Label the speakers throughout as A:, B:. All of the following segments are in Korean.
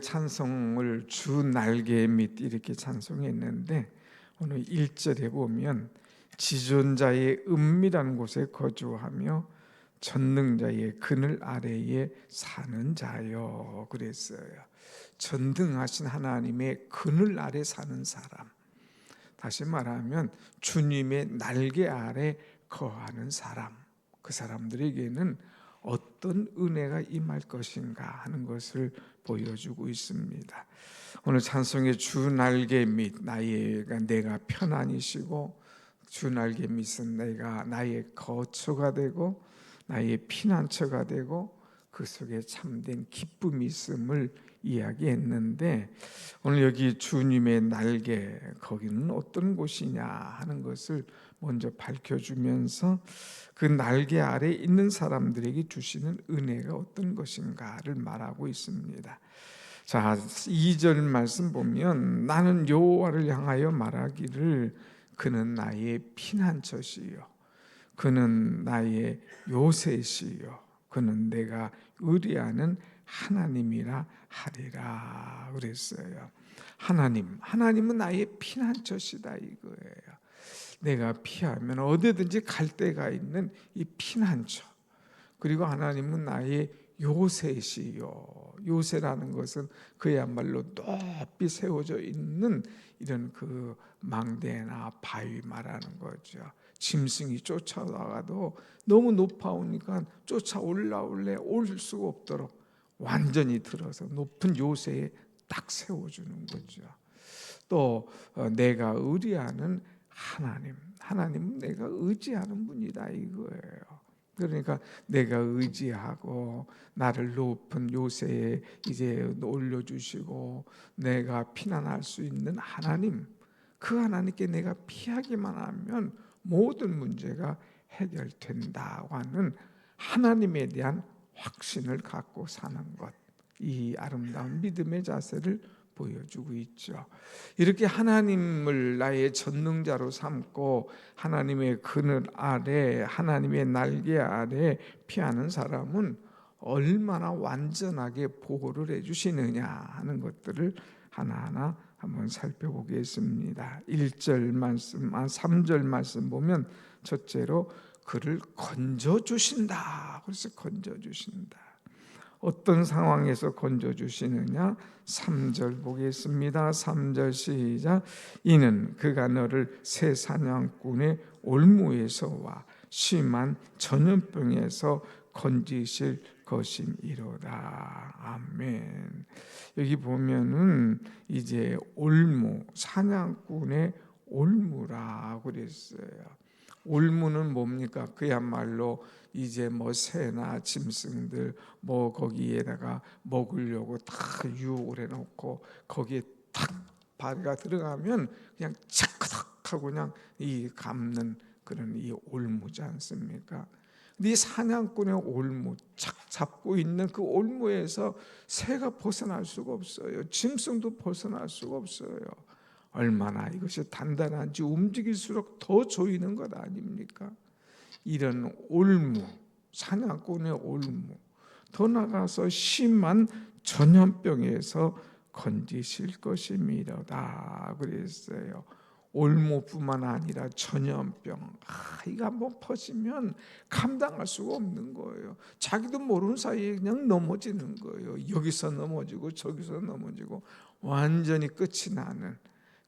A: 찬송을 주 날개 밑 이렇게 찬송했는데 오늘 1절에 보면 지존자의 은밀한 곳에 거주하며 전능자의 그늘 아래에 사는 자요 그랬어요. 전능하신 하나님의 그늘 아래 사는 사람, 다시 말하면 주님의 날개 아래 거하는 사람, 그 사람들에게는 어떤 은혜가 임할 것인가 하는 것을 보여주고 있습니다. 오늘 찬송의 주 날개 밑 내가 편안히 쉬고, 주 날개 밑은 나의 거처가 되고 나의 피난처가 되고 그 속에 참된 기쁨이 있음을 이야기했는데, 오늘 여기 주님의 날개, 거기는 어떤 곳이냐 하는 것을 먼저 밝혀주면서 그 날개 아래 있는 사람들에게 주시는 은혜가 어떤 것인가를 말하고 있습니다. 자, 2절 말씀 보면 나는 여호와를 향하여 말하기를 그는 나의 피난처시요 그는 나의 요새시요 그는 내가 의뢰하는 하나님이라 하리라 그랬어요. 하나님은 나의 피난처시다 이거예요. 내가 피하면 어디든지 갈 데가 있는 이 피난처. 그리고 하나님은 나의 요새시요. 요새라는 것은 그야말로 높이 세워져 있는 이런 그 망대나 바위 말하는 거죠. 짐승이 쫓아와도 너무 높아오니까 올 수가 없도록 완전히 들어서 높은 요새에 딱 세워주는 거죠. 또 내가 의뢰하는 하나님은 내가 의지하는 분이다 이거예요. 그러니까 내가 의지하고 나를 높은 요새에 이제 올려주시고 내가 피난할 수 있는 하나님, 그 하나님께 내가 피하기만 하면 모든 문제가 해결된다고 하는 하나님에 대한 확신을 갖고 사는 것, 이 아름다운 믿음의 자세를 보여주고 있죠. 이렇게 하나님을 나의 전능자로 삼고 하나님의 그늘 아래, 하나님의 날개 아래 피하는 사람은 얼마나 완전하게 보호를 해주시느냐 하는 것들을 하나하나 한번 살펴보겠습니다. 3절 말씀 보면 첫째로 그를 건져주신다. 그래서 건져주신다. 어떤 상황에서 건져주시느냐? 3절 보겠습니다. 3절 시작. 이는 그가 너를 새 사냥꾼의 올무에서와 심한 전염병에서 건지실 것임이로다. 아멘. 여기 보면은 이제 올무, 사냥꾼의 올무라 그랬어요. 올무는 뭡니까? 그야말로 이제 새나 짐승들 거기에다가 먹으려고 다 유혹을 해놓고 거기에 탁 발가 들어가면 그냥 차크닥하고 그냥 이 감는 그런 이 올무지 않습니까? 네 사냥꾼의 올무, 착 잡고 있는 그 올무에서 새가 벗어날 수가 없어요. 짐승도 벗어날 수가 없어요. 얼마나 이것이 단단한지 움직일수록 더 조이는 것 아닙니까? 이런 올무, 사냥꾼의 올무, 더 나아가서 심한 전염병에서 건지실 것입니다. 그랬어요. 올무뿐만 아니라 전염병, 이거 한번 퍼지면 감당할 수가 없는 거예요. 자기도 모르는 사이에 그냥 넘어지는 거예요. 여기서 넘어지고 저기서 넘어지고 완전히 끝이 나는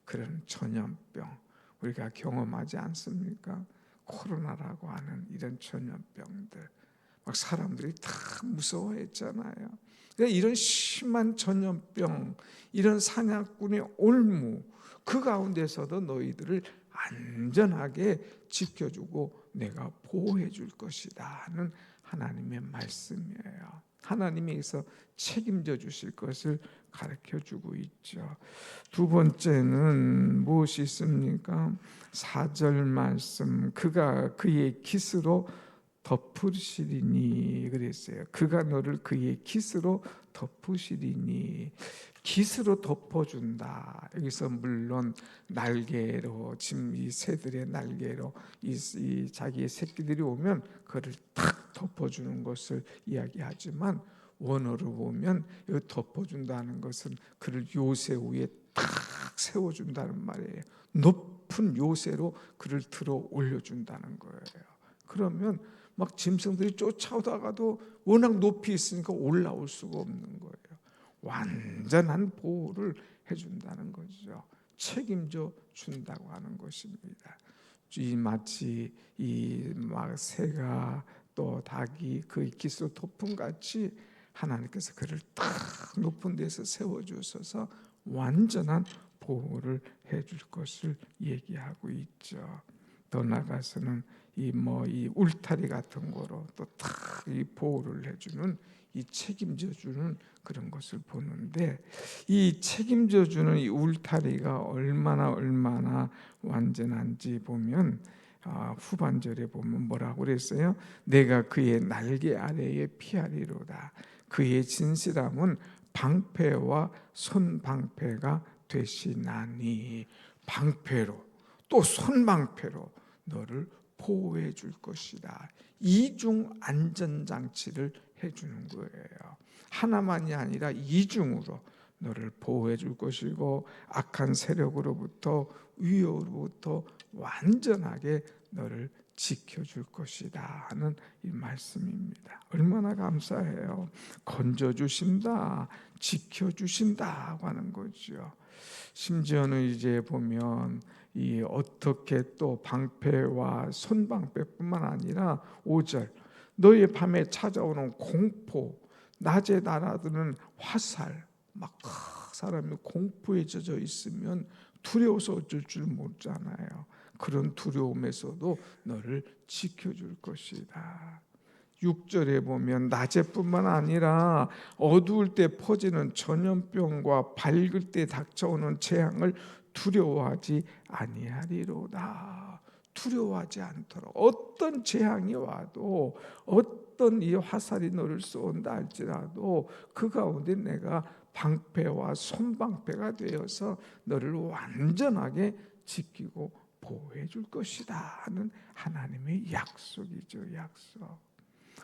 A: 그런 전염병 우리가 경험하지 않습니까? 코로나라고 하는 이런 전염병들 막 사람들이 다 무서워했잖아요. 그러니까 이런 심한 전염병, 이런 사냥꾼의 올무, 그 가운데서도 너희들을 안전하게 지켜주고 내가 보호해 줄 것이다 하는 하나님의 말씀이에요. 하나님께서 책임져 주실 것을 가르쳐 주고 있죠. 두 번째는 무엇이 있습니까? 4절 말씀, 그가 그의 깃으로 덮으시리니 그랬어요. 그가 너를 그의 깃으로 덮으시리니, 깃으로 덮어준다. 여기서 물론 날개로, 지금 이 새들의 날개로 이 자기의 새끼들이 오면 그를 탁 덮어주는 것을 이야기하지만 원어로 보면 이 덮어준다는 것은 그를 요새 위에 탁 세워준다는 말이에요. 높은 요새로 그를 들어 올려준다는 거예요. 그러면 막 짐승들이 쫓아오다가도 워낙 높이 있으니까 올라올 수가 없는 거예요. 완전한 보호를 해준다는 거죠. 책임져 준다고 하는 것입니다. 이 마치 이 막 새가 또 닭이 그 기스 도품 같이 하나님께서 그를 딱 높은 데서 세워주셔서 완전한 보호를 해줄 것을 얘기하고 있죠. 더 나아가서는 이 울타리 같은 거로 또 딱 이 보호를 해주는 이 책임져주는 그런 것을 보는데, 이 책임져주는 이 울타리가 얼마나 완전한지 보면 후반절에 보면 뭐라고 그랬어요? 내가 그의 날개 아래에 피하리로다. 그의 진실함은 방패와 손방패가 되시나니, 방패로 또 손방패로 너를 보호해 줄 것이다. 이중 안전장치를 해주는 거예요. 하나만이 아니라 이중으로 너를 보호해 줄 것이고, 악한 세력으로부터 위협으로부터 완전하게 너를 지켜줄 것이다 하는 이 말씀입니다. 얼마나 감사해요. 건져주신다, 지켜주신다고 하는 거죠. 심지어는 이제 보면 이 어떻게 또 방패와 손방패뿐만 아니라 5절 너의 밤에 찾아오는 공포, 낮에 날아드는 화살, 막 사람이 공포에 젖어 있으면 두려워서 어쩔 줄 모르잖아요. 그런 두려움에서도 너를 지켜줄 것이다. 6절에 보면 낮에뿐만 아니라 어두울 때 퍼지는 전염병과 밝을 때 닥쳐오는 재앙을 두려워하지 아니하리로다. 두려워하지 않도록, 어떤 재앙이 와도 어떤 이 화살이 너를 쏜다 할지라도 그 가운데 내가 방패와 손방패가 되어서 너를 완전하게 지키고 보호해 줄 것이다 하는 하나님의 약속이죠. 약속.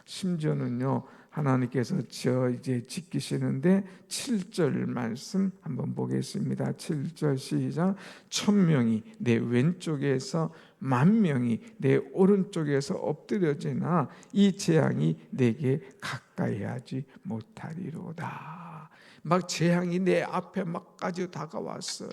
A: 심지어는요, 하나님께서 이제 지키시는데 7절 말씀 한번 보겠습니다. 7절 시작. 1000명이 내 왼쪽에서 10,000명이 내 오른쪽에서 엎드려지나 이 재앙이 내게 가까이 하지 못하리로다. 막 재앙이 내 앞에 막까지 다가왔어요.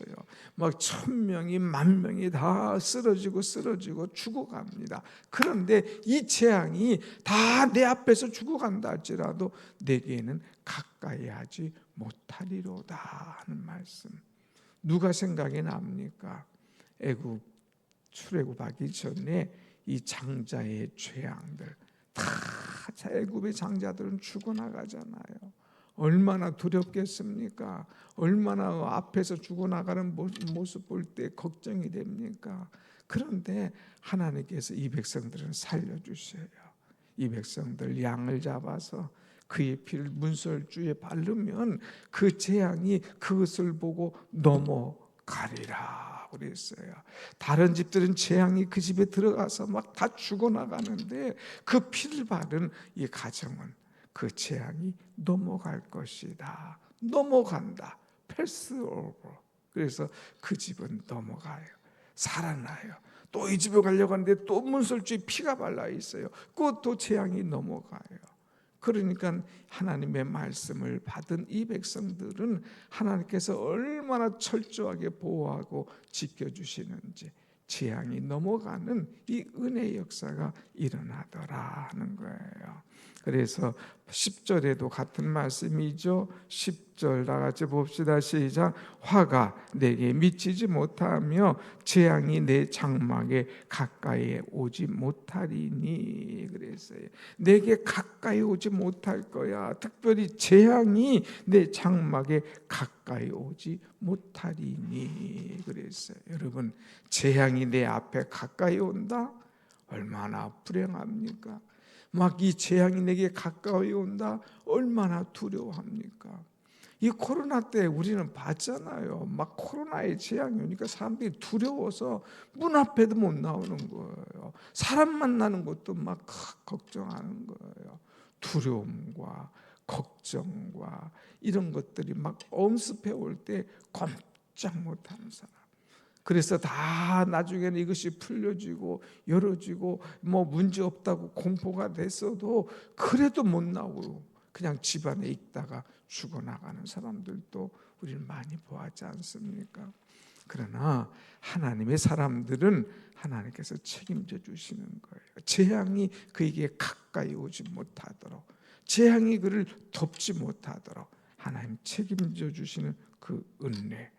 A: 막 1000명이 10,000명이 다 쓰러지고 죽어갑니다. 그런데 이 재앙이 다 내 앞에서 죽어간다 할지라도 내게는 가까이 하지 못하리로다 하는 말씀. 누가 생각이 납니까? 애굽 출애굽하기 전에 이 장자의 죄악들, 다 애굽의 장자들은 죽어나가잖아요. 얼마나 두렵겠습니까? 얼마나 앞에서 죽어나가는 모습 볼 때 걱정이 됩니까? 그런데 하나님께서 이 백성들은 살려주셔요. 이 백성들 양을 잡아서 그의 피를 문설주에 바르면 그 재앙이 그것을 보고 넘어가리라 그랬어요. 다른 집들은 재앙이 그 집에 들어가서 막 다 죽어나가는데 그 피를 바른 이 가정은 그 재앙이 넘어갈 것이다. 넘어간다. 패스 오버. 그래서 그 집은 넘어가요. 살아나요. 또 이 집에 가려고 하는데 또 문설주에 피가 발라 있어요. 그것도 재앙이 넘어가요. 그러니까 하나님의 말씀을 받은 이 백성들은 하나님께서 얼마나 철저하게 보호하고 지켜주시는지 재앙이 넘어가는 이 은혜의 역사가 일어나더라 하는 거예요. 그래서 10절에도 같은 말씀이죠. 10절 다 같이 봅시다. 시작. 화가 내게 미치지 못하며 재앙이 내 장막에 가까이 오지 못하리니 그랬어요. 내게 가까이 오지 못할 거야. 특별히 재앙이 내 장막에 가까이 오지 못하리니 그랬어요. 여러분, 재앙이 내 앞에 가까이 온다? 얼마나 불행합니까? 막 이 재앙이 내게 가까이 온다? 얼마나 두려워합니까? 이 코로나 때 우리는 봤잖아요. 막 코로나의 재앙이 오니까 사람들이 두려워서 문 앞에도 못 나오는 거예요. 사람 만나는 것도 막 걱정하는 거예요. 두려움과 걱정과 이런 것들이 막 엄습해 올 때 꼼짝 못하는 사람. 그래서 다 나중에는 이것이 풀려지고 열어지고 뭐 문제 없다고 공포가 됐어도 그래도 못 나오고 그냥 집안에 있다가 죽어나가는 사람들도 우리는 많이 보았지 않습니까? 그러나 하나님의 사람들은 하나님께서 책임져 주시는 거예요. 재앙이 그에게 가까이 오지 못하도록, 재앙이 그를 덮지 못하도록 하나님 책임져 주시는 그 은혜.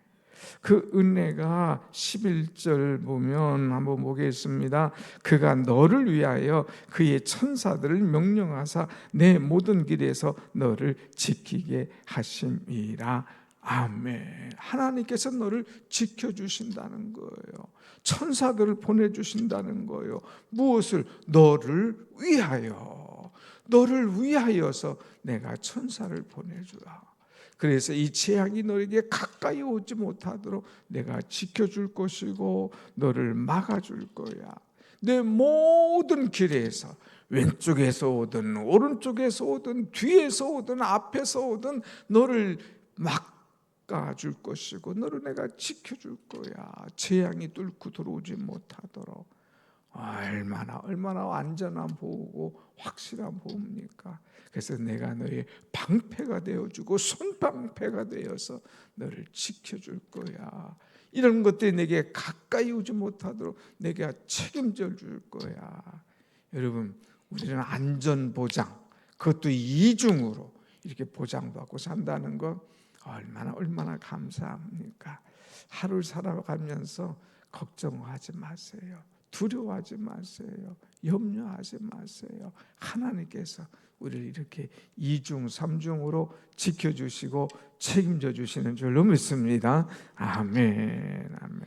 A: 그 은혜가 11절 보면 한번 보겠습니다. 그가 너를 위하여 그의 천사들을 명령하사 내 모든 길에서 너를 지키게 하심이라. 아멘. 하나님께서 너를 지켜주신다는 거예요. 천사들을 보내주신다는 거예요. 무엇을? 너를 위하여. 너를 위하여서 내가 천사를 보내주라. 그래서 이 재앙이 너에게 가까이 오지 못하도록 내가 지켜줄 것이고 너를 막아줄 거야. 내 모든 길에서, 왼쪽에서 오든 오른쪽에서 오든 뒤에서 오든 앞에서 오든 너를 막아줄 것이고 너를 내가 지켜줄 거야. 재앙이 뚫고 들어오지 못하도록. 얼마나 안전한 보호고 확실한 보호입니까? 그래서 내가 너의 방패가 되어주고 손방패가 되어서 너를 지켜줄 거야. 이런 것들이 내게 가까이 오지 못하도록 내가 책임져 줄 거야. 여러분, 우리는 안전보장, 그것도 이중으로 이렇게 보장받고 산다는 거 얼마나 감사합니까? 하루를 살아가면서 걱정하지 마세요. 두려워하지 마세요. 염려하지 마세요. 하나님께서 우리를 이렇게 이중 삼중으로 지켜주시고 책임져 주시는 줄로 믿습니다. 아멘. 아멘.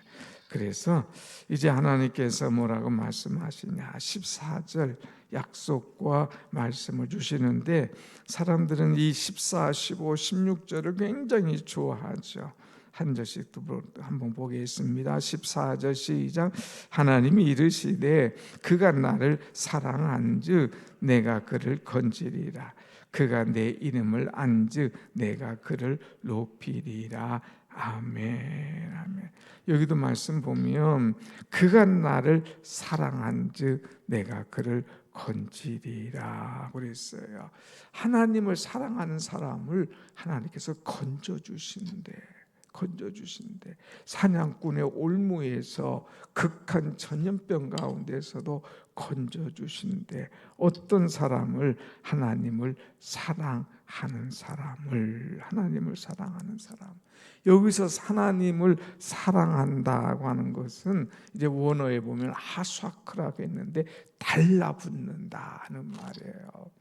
A: 그래서 이제 하나님께서 뭐라고 말씀하시냐, 14절 약속과 말씀을 주시는데 사람들은 이 14, 15, 16절을 굉장히 좋아하죠. 한 절씩 한번 보겠습니다. 14절 시작. 하나님이 이르시되 그가 나를 사랑한즉 내가 그를 건지리라. 그가 내 이름을 안즉 내가 그를 높이리라. 아멘. 아멘. 여기도 말씀 보면 그가 나를 사랑한즉 내가 그를 건지리라 그랬어요. 하나님을 사랑하는 사람을 하나님께서 건져주신대. 사냥꾼의 올무에서 극한 전염병 가운데서도 건져주신대. 어떤 사람을? 하나님을 사랑하는 사람을. 여기서 하나님을 사랑한다고 하는 것은 이제 원어에 보면 하수아크라고 했는데 달라붙는다는 말이에요.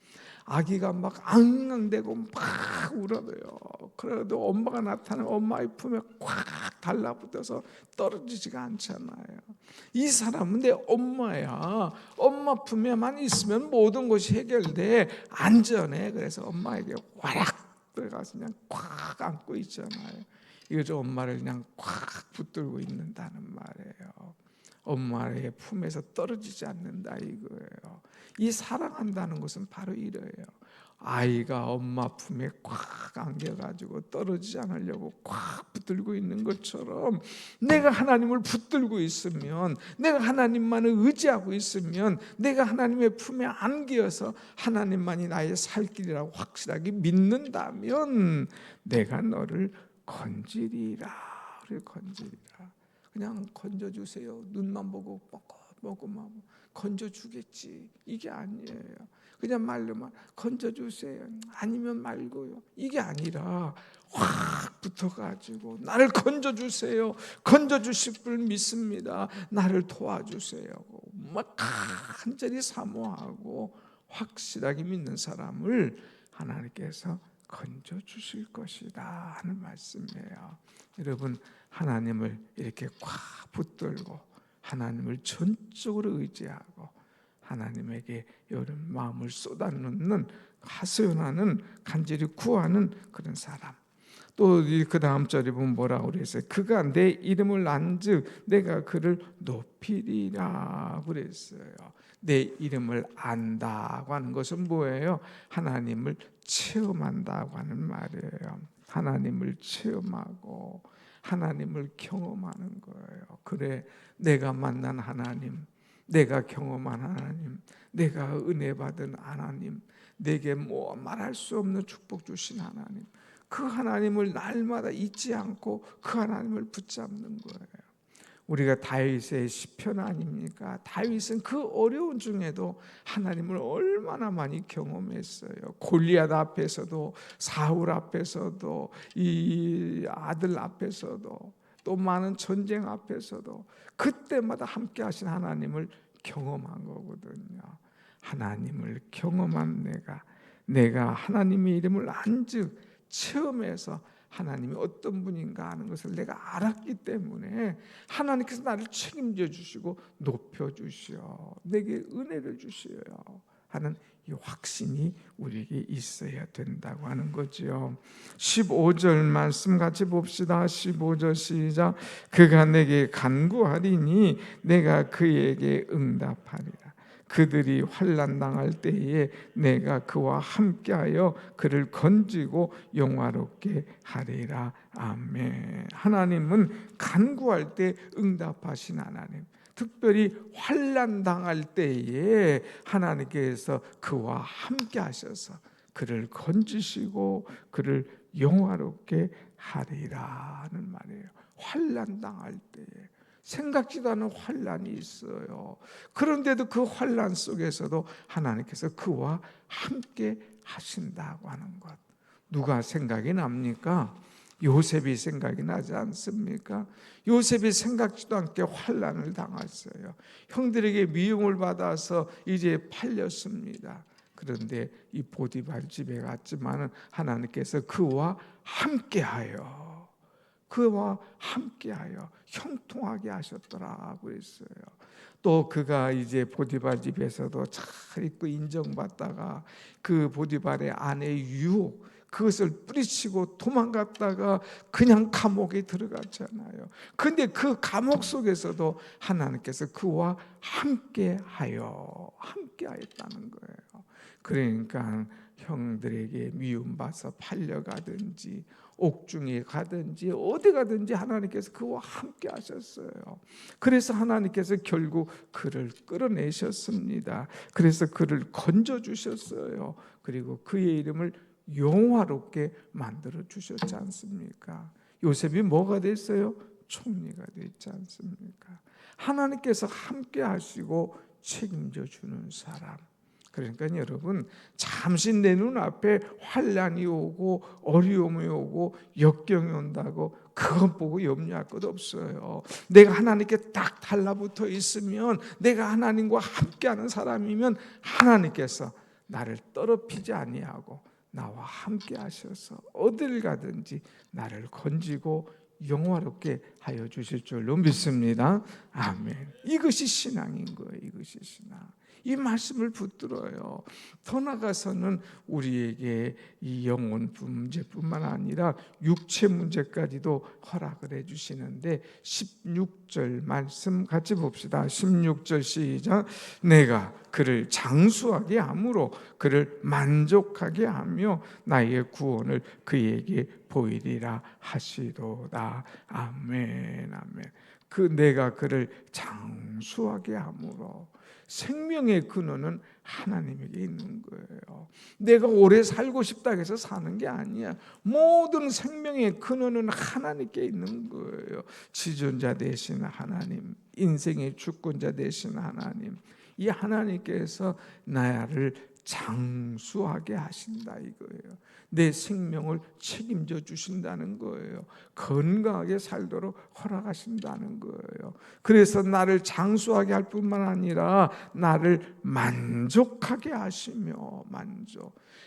A: 아기가 막 앙앙대고 막 울어도요. 그래도 엄마가 나타나면 엄마의 품에 꽉 달라붙어서 떨어지지가 않잖아요. 이 사람은 내 엄마야. 엄마 품에만 있으면 모든 것이 해결돼. 안전해. 그래서 엄마에게 와락 들어가서 그냥 꽉 안고 있잖아요. 이거 엄마를 그냥 꽉 붙들고 있는다는 말이에요. 엄마의 품에서 떨어지지 않는다 이거예요. 이 사랑한다는 것은 바로 이래요. 아이가 엄마 품에 꽉 안겨가지고 떨어지지 않으려고 꽉 붙들고 있는 것처럼 내가 하나님을 붙들고 있으면, 내가 하나님만을 의지하고 있으면, 내가 하나님의 품에 안겨서 하나님만이 나의 살 길이라고 확실하게 믿는다면 내가 너를 건지리라. 그냥 건져주세요. 눈만 보고 뻐끔뻐끔하고 건져주겠지. 이게 아니에요. 그냥 말로만 건져주세요. 아니면 말고요. 이게 아니라 확 붙어가지고 나를 건져주세요. 건져주실 분 믿습니다. 나를 도와주세요. 막 간절히 사모하고 확실하게 믿는 사람을 하나님께서 건져주실 것이다 하는 말씀이에요. 여러분, 하나님을 이렇게 꽉 붙들고 하나님을 전적으로 의지하고 하나님에게 여름 마음을 쏟아놓는, 하소연하는, 간절히 구하는 그런 사람, 또 그 다음 절에 보면 뭐라고 그랬어요? 그가 내 이름을 안즉 내가 그를 높이리라 그랬어요. 내 이름을 안다고 하는 것은 뭐예요? 하나님을 체험한다고 하는 말이에요. 하나님을 체험하고 하나님을 경험하는 거예요. 그래, 내가 만난 하나님, 내가 경험한 하나님, 내가 은혜 받은 하나님, 내게 뭐 말할 수 없는 축복 주신 하나님, 그 하나님을 날마다 잊지 않고 그 하나님을 붙잡는 거예요. 우리가 다윗의 시편 아닙니까? 다윗은 그 어려운 중에도 하나님을 얼마나 많이 경험했어요. 골리앗 앞에서도, 사울 앞에서도, 이 아들 앞에서도, 또 많은 전쟁 앞에서도 그때마다 함께 하신 하나님을 경험한 거거든요. 하나님을 경험한 내가 하나님의 이름을 안즉 체험해서 하나님이 어떤 분인가 하는 것을 내가 알았기 때문에 하나님께서 나를 책임져 주시고 높여 주시어 내게 은혜를 주시어요 하는 이 확신이 우리에게 있어야 된다고 하는 거죠. 15절 말씀 같이 봅시다. 15절 시작. 그가 내게 간구하리니 내가 그에게 응답하리라. 그들이 환난 당할 때에 내가 그와 함께하여 그를 건지고 영화롭게 하리라. 아멘. 하나님은 간구할 때 응답하신 하나님. 특별히 환난 당할 때에 하나님께서 그와 함께 하셔서 그를 건지시고 그를 영화롭게 하리라는 말이에요. 환난 당할 때에 생각지도 않은 환난이 있어요. 그런데도 그 환난 속에서도 하나님께서 그와 함께 하신다고 하는 것. 누가 생각이 납니까? 요셉이 생각이 나지 않습니까? 요셉이 생각지도 않게 환난을 당했어요. 형들에게 미움을 받아서 이제 팔렸습니다. 그런데 이 보디발 집에 갔지만은 하나님께서 그와 함께하여 형통하게 하셨더라고 했어요. 또 그가 이제 보디발 집에서도 잘 있고 인정받다가 그 보디발의 아내의 유혹 그것을 뿌리치고 도망갔다가 그냥 감옥에 들어갔잖아요. 근데 그 감옥 속에서도 하나님께서 그와 함께하였다는 거예요. 그러니까 형들에게 미움받아서 팔려가든지 옥중에 가든지 어디 가든지 하나님께서 그와 함께 하셨어요. 그래서 하나님께서 결국 그를 끌어내셨습니다. 그래서 그를 건져주셨어요. 그리고 그의 이름을 영화롭게 만들어 주셨지 않습니까? 요셉이 뭐가 됐어요? 총리가 됐지 않습니까? 하나님께서 함께 하시고 책임져 주는 사람. 그러니까 여러분 잠시 내 눈앞에 환난이 오고 어려움이 오고 역경이 온다고 그것 보고 염려할 것 없어요. 내가 하나님께 딱 달라붙어 있으면 내가 하나님과 함께하는 사람이면 하나님께서 나를 더럽히지 아니하고 나와 함께 하셔서 어딜 가든지 나를 건지고 영화롭게 하여 주실 줄로 믿습니다. 아멘. 이것이 신앙인 거예요. 이것이 신앙. 이 말씀을 붙들어요. 더 나아가서는 우리에게 이 영혼 문제뿐만 아니라 육체 문제까지도 허락을 해주시는데 16절 말씀 같이 봅시다. 16절 시작. 내가 그를 장수하게 함으로 그를 만족하게 하며 나의 구원을 그에게 보이리라 하시도다. 아멘. 아멘. 내가 그를 장수하게 함으로 생명의 근원은 하나님에게 있는 거예요. 내가 오래 살고 싶다 해서 사는 게 아니야. 모든 생명의 근원은 하나님께 있는 거예요. 지존자 되신 하나님, 인생의 주권자 되신 하나님, 이 하나님께서 나를 장수하게 하신다 이거예요. 내 생명을 책임져 주신다는 거예요. 건강하게 살도록 허락하신다는 거예요. 그래서 나를 장수하게 할 뿐만 아니라 나를 만족하게 하시며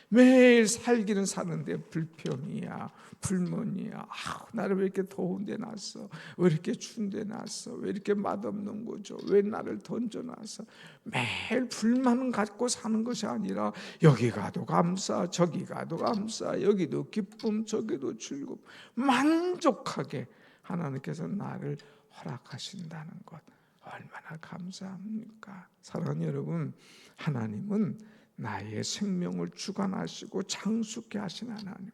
A: 매일 살기는 사는데 불평이야, 불만이야. 나를 왜 이렇게 더운 데 놨어? 왜 이렇게 추운 데 놨어? 왜 이렇게 맛없는 거죠? 왜 나를 던져놨어? 매일 불만을 갖고 사는 것이 아니라 아니라 여기 가도 감사, 저기 가도 감사, 여기도 기쁨, 저기도 즐거움, 만족하게 하나님께서 나를 허락하신다는 것 얼마나 감사합니까? 사랑하는 여러분, 하나님은 나의 생명을 주관하시고 장수케 하신 하나님,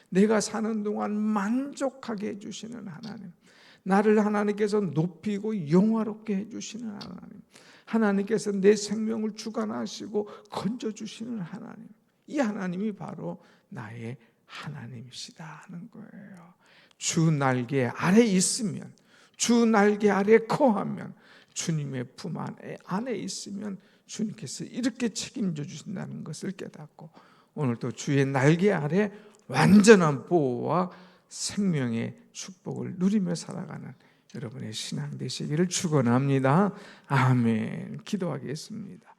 A: 내가 사는 동안 만족하게 해주시는 하나님, 나를 하나님께서 높이고 영화롭게 해주시는 하나님, 하나님께서 내 생명을 주관하시고 건져주시는 하나님, 이 하나님이 바로 나의 하나님이시다 하는 거예요. 주 날개 아래 있으면, 주 날개 아래 거하면, 주님의 품 안에 있으면 주님께서 이렇게 책임져 주신다는 것을 깨닫고, 오늘도 주의 날개 아래 완전한 보호와 생명의 축복을 누리며 살아가는 여러분의 신앙 되시기를 축원합니다. 아멘. 기도하겠습니다.